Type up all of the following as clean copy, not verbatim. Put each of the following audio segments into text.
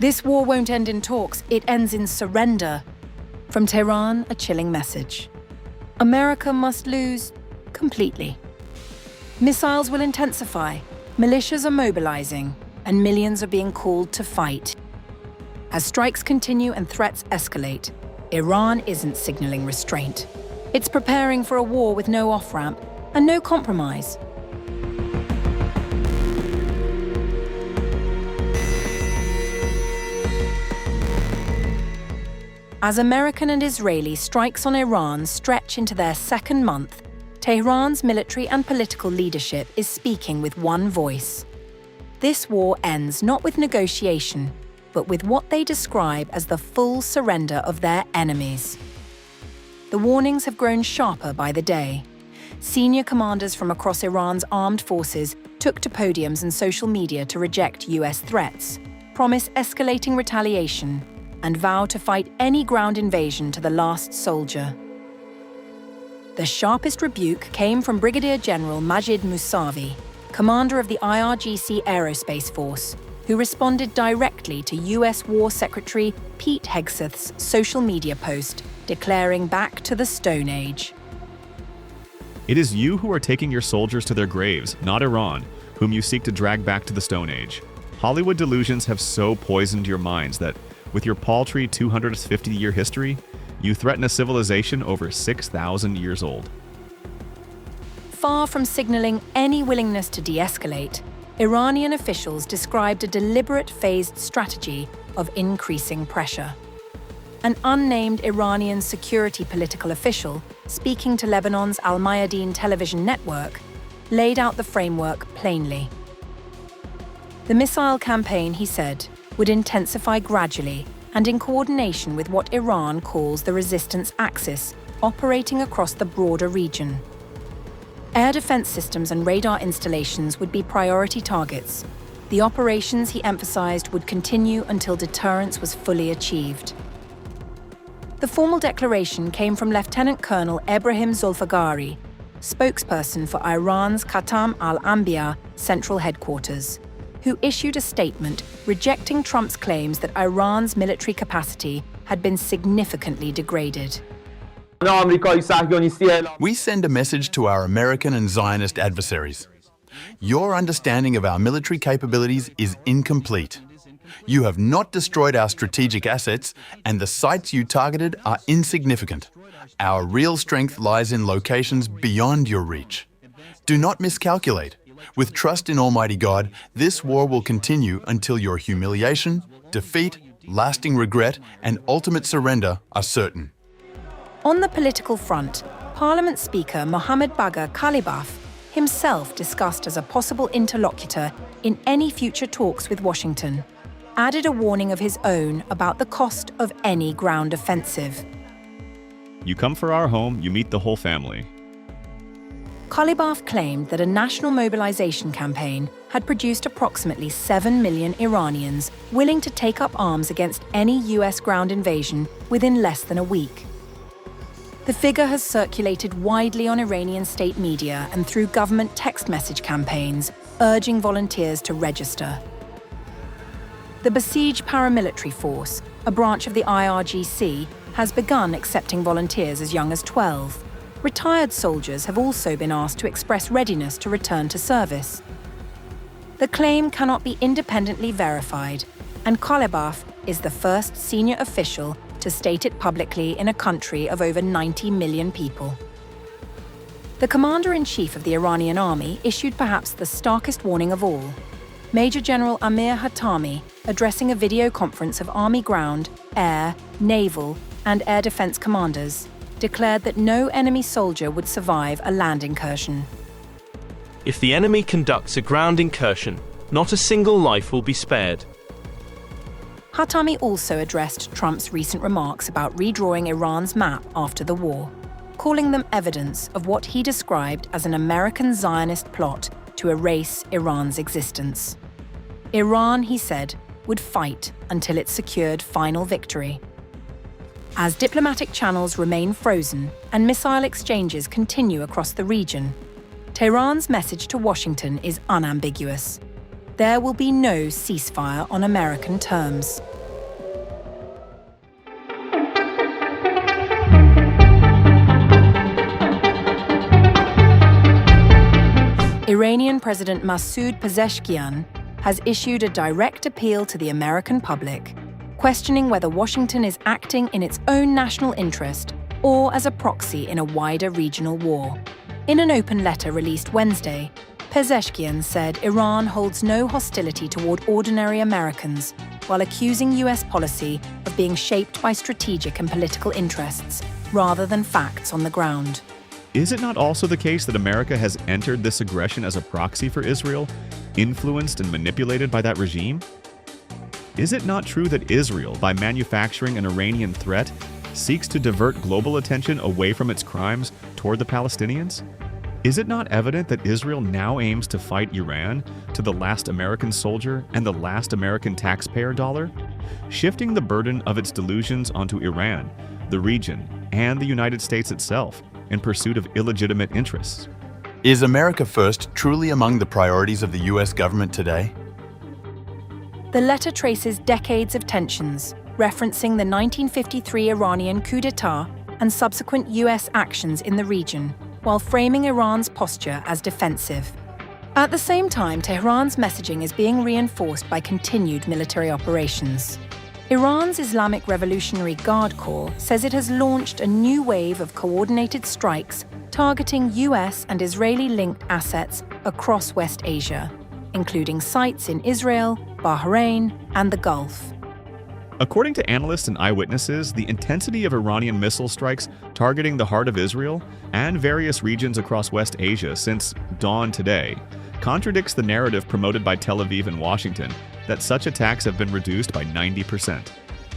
This war won't end in talks, it ends in surrender. From Tehran, a chilling message. America must lose completely. Missiles will intensify, militias are mobilizing, and millions are being called to fight. As strikes continue and threats escalate, Iran isn't signaling restraint. It's preparing for a war with no off-ramp and no compromise. As American and Israeli strikes on Iran stretch into their second month, Tehran's military and political leadership is speaking with one voice. This war ends not with negotiation, but with what they describe as the full surrender of their enemies. The warnings have grown sharper by the day. Senior commanders from across Iran's armed forces took to podiums and social media to reject US threats, promise escalating retaliation, and vow to fight any ground invasion to the last soldier. The sharpest rebuke came from Brigadier General Majid Musavi, commander of the IRGC Aerospace Force, who responded directly to US War Secretary Pete Hegseth's social media post declaring back to the Stone Age. It is you who are taking your soldiers to their graves, not Iran, whom you seek to drag back to the Stone Age. Hollywood delusions have so poisoned your minds that, with your paltry 250-year history, you threaten a civilization over 6,000 years old. Far from signaling any willingness to de-escalate, Iranian officials described a deliberate phased strategy of increasing pressure. An unnamed Iranian security political official, speaking to Lebanon's Al Mayadeen television network, laid out the framework plainly. The missile campaign, he said, would intensify gradually and in coordination with what Iran calls the resistance axis, operating across the broader region. Air defense systems and radar installations would be priority targets. The operations, he emphasized, would continue until deterrence was fully achieved. The formal declaration came from Lieutenant Colonel Ebrahim Zolfaghari, spokesperson for Iran's Khatam al-Anbiya central headquarters, who issued a statement rejecting Trump's claims that Iran's military capacity had been significantly degraded. We send a message to our American and Zionist adversaries. Your understanding of our military capabilities is incomplete. You have not destroyed our strategic assets, and the sites you targeted are insignificant. Our real strength lies in locations beyond your reach. Do not miscalculate. With trust in Almighty God, this war will continue until your humiliation, defeat, lasting regret, and ultimate surrender are certain. On the political front, Parliament Speaker Mohammad Bagher Khalibaf, himself discussed as a possible interlocutor in any future talks with Washington, added a warning of his own about the cost of any ground offensive. You come for our home, you meet the whole family. Khalibaf claimed that a national mobilization campaign had produced approximately 7 million Iranians willing to take up arms against any US ground invasion within less than a week. The figure has circulated widely on Iranian state media and through government text message campaigns urging volunteers to register. The Basij paramilitary force, a branch of the IRGC, has begun accepting volunteers as young as 12. Retired soldiers have also been asked to express readiness to return to service. The claim cannot be independently verified, and Khalibaf is the first senior official to state it publicly in a country of over 90 million people. The commander-in-chief of the Iranian army issued perhaps the starkest warning of all. Major General Amir Hatami, addressing a video conference of army ground, air, naval, and air defense commanders, declared that no enemy soldier would survive a land incursion. If the enemy conducts a ground incursion, not a single life will be spared. Hatami also addressed Trump's recent remarks about redrawing Iran's map after the war, calling them evidence of what he described as an American Zionist plot to erase Iran's existence. Iran, he said, would fight until it secured final victory. As diplomatic channels remain frozen and missile exchanges continue across the region, Tehran's message to Washington is unambiguous. there will be no ceasefire on American terms. Iranian President Masoud Pezeshkian has issued a direct appeal to the American public, questioning whether Washington is acting in its own national interest or as a proxy in a wider regional war. In an open letter released Wednesday, Pezeshkian said Iran holds no hostility toward ordinary Americans, while accusing US policy of being shaped by strategic and political interests, rather than facts on the ground. Is it not also the case that America has entered this aggression as a proxy for Israel, influenced and manipulated by that regime? Is it not true that Israel, by manufacturing an Iranian threat, seeks to divert global attention away from its crimes toward the Palestinians? Is it not evident that Israel now aims to fight Iran to the last American soldier and the last American taxpayer dollar, shifting the burden of its delusions onto Iran, the region, and the United States itself in pursuit of illegitimate interests? Is America First truly among the priorities of the US government today? The letter traces decades of tensions, referencing the 1953 Iranian coup d'etat and subsequent US actions in the region, while framing Iran's posture as defensive. At the same time, Tehran's messaging is being reinforced by continued military operations. Iran's Islamic Revolutionary Guard Corps says it has launched a new wave of coordinated strikes targeting US and Israeli-linked assets across West Asia, including sites in Israel, Bahrain, and the Gulf. According to analysts and eyewitnesses, the intensity of Iranian missile strikes targeting the heart of Israel and various regions across West Asia since dawn today contradicts the narrative promoted by Tel Aviv and Washington that such attacks have been reduced by 90%,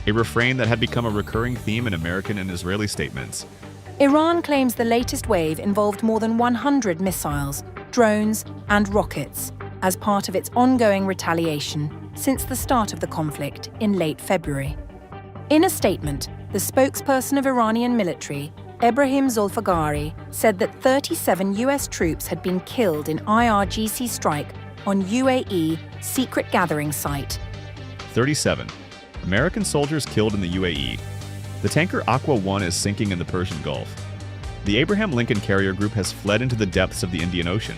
a refrain that had become a recurring theme in American and Israeli statements. Iran claims the latest wave involved more than 100 missiles, drones, and rockets as part of its ongoing retaliation since the start of the conflict in late February. In a statement, the spokesperson of Iranian military, Ebrahim Zolfaghari, said that 37 US troops had been killed in IRGC strike on UAE secret gathering site. 37. American soldiers killed in the UAE. The tanker Aqua 1 is sinking in the Persian Gulf. The Abraham Lincoln carrier group has fled into the depths of the Indian Ocean.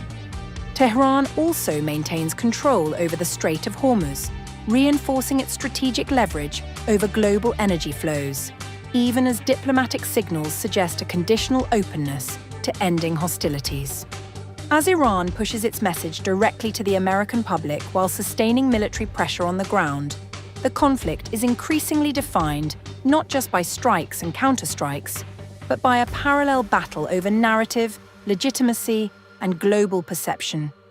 Tehran also maintains control over the Strait of Hormuz, reinforcing its strategic leverage over global energy flows, even as diplomatic signals suggest a conditional openness to ending hostilities. As Iran pushes its message directly to the American public while sustaining military pressure on the ground, the conflict is increasingly defined not just by strikes and counterstrikes, but by a parallel battle over narrative, legitimacy, and global perception.